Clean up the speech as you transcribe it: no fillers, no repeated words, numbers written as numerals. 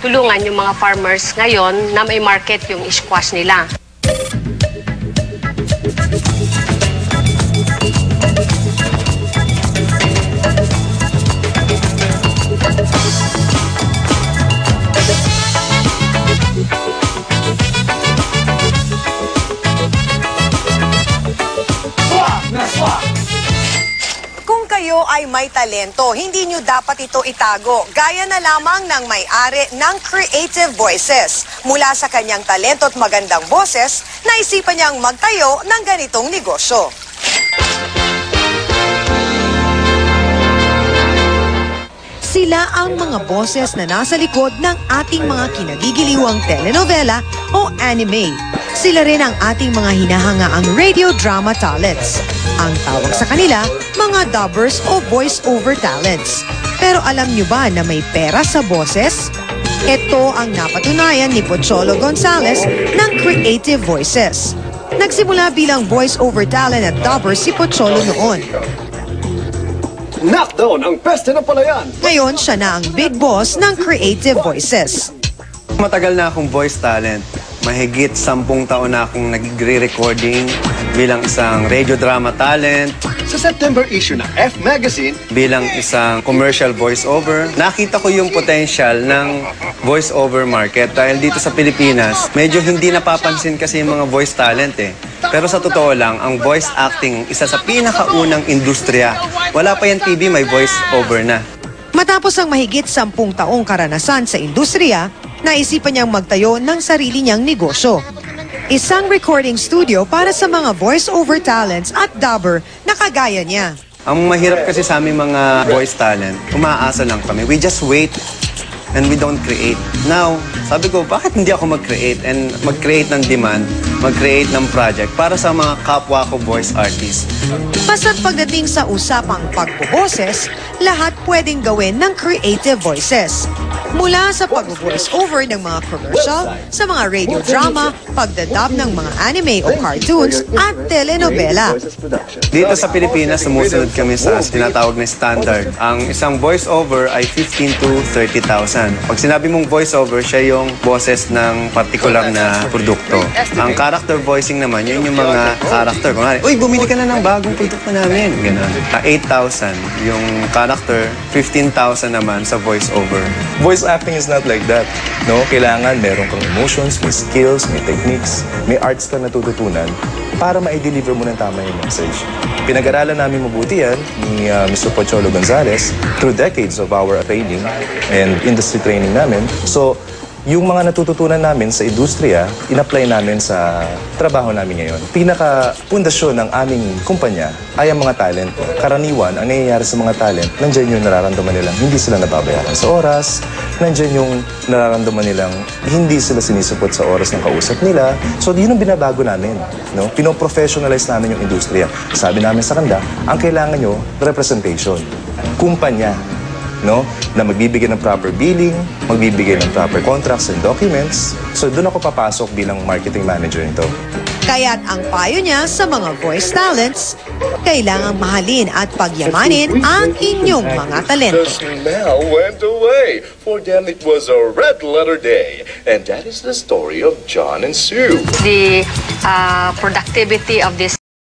tulungan yung mga farmers ngayon na may market yung squash nila. Kung kayo ay may talento, hindi nyo dapat ito itago. Gaya na lamang ng may-ari ng Creative Voices. Mula sa kanyang talento at magandang boses, naisipan niyang magtayo ng ganitong negosyo. Sila ang mga boses na nasa likod ng ating mga kinagigiliwang telenovela o anime. Sila rin ang ating mga hinahangaang radio drama talents. Ang tawag sa kanila, mga dubbers o voice-over talents. Pero alam nyo ba na may pera sa boses? Ito ang napatunayan ni Pocholo Gonzales ng Creative Voices. Nagsimula bilang voice-over talent at dubber si Pocholo noon. Knockdown ang peste ng palayan! Ngayon, siya na ang big boss ng Creative Voices. Matagal na akong voice talent. Mahigit 10 taon na akong nag-recording bilang isang radio drama talent. Sa September issue ng F Magazine, Bilang isang commercial voice-over, nakita ko yung potential ng voice-over market. Dahil dito sa Pilipinas, medyo hindi napapansin kasi yung mga voice talent eh. Pero sa totoo lang, ang voice acting, isa sa pinakaunang industriya. Wala pa yan TV, may voice-over na. Matapos ang mahigit 10 taong karanasan sa industriya, naisipan niyang magtayo ng sarili niyang negosyo. Isang recording studio para sa mga voice-over talents at dubber na kagaya niya. Ang mahirap kasi sa aming mga voice talent, umaasa lang kami. We just wait and we don't create. Now, sabi ko, bakit hindi ako mag-create and mag-create ng demand, mag-create ng project para sa mga kapwa ko voice artists? Basta't pagdating sa usapang pagboboses, lahat pwedeng gawin ng Creative Voices. Mula sa pag-voice over ng mga commercial, sa mga radio drama, pagdadub ng mga anime o cartoons, at telenovela. Dito sa Pilipinas, sumusunod kami sa tinatawag na standard. Ang isang voice-over ay 15 to 30,000. Pag sinabi mong voice-over, siya yung boses ng particular na produkto. Ang character voicing naman, yun yung mga character. Kung uy, bumili ka na ng bagong produkto namin. Ganun. 8,000 yung character, 15,000 naman sa voice-over. Voice acting is not like that. No, kailangan meron kang emotions, may skills, may techniques, may arts ka natututunan para ma-deliver mo ng tama yung message. Pinag-aralan namin mabuti yan ni Mr. Pocholo Gonzales through decades of our training and industry training namin. So, yung mga natututunan namin sa industriya, in-apply namin sa trabaho namin ngayon. Pinaka-pundasyon ng aming kumpanya ay ang mga talent. Karaniwan, ang nangyayari sa mga talent, nandyan yung nararamdaman nilang hindi sila nababayaran sa oras, nandyan yung nararamdaman nilang hindi sila sinisupot sa oras ng kausap nila. So, yun ang binabago namin. No? Pino-professionalize namin yung industriya. Sabi namin sa kanda, ang kailangan nyo, representation. Kumpanya. No? Na magbibigay ng proper billing, magbibigay ng proper contracts and documents. So doon ako papasok bilang marketing manager nito. Kaya't ang payo niya sa mga voice talents, kailangang mahalin at pagyamanin ang inyong mga talento. The smell went away. For them, it was a red letter day. And that is the story of John and Sue. The productivity of this